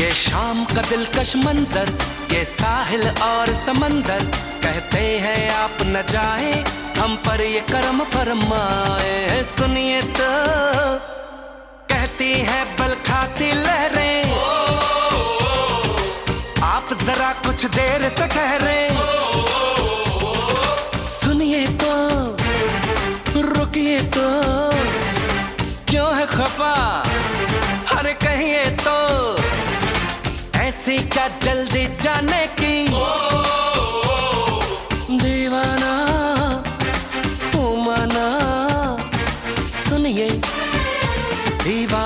ये शाम का दिलकश मंजर, ये साहिल और समंदर, कहते हैं आप न जाए हम पर ये करम फरमाए। सुनिए तो कहती है बल खाती लहरें, आप जरा कुछ देर तो ठहरे। सुनिए तो रुकिए तो, क्यों है खफा, अरे कहिए तो, ऐसी क्या जल्दी जाने की। दीवाना तू माना, सुनिए दीवाने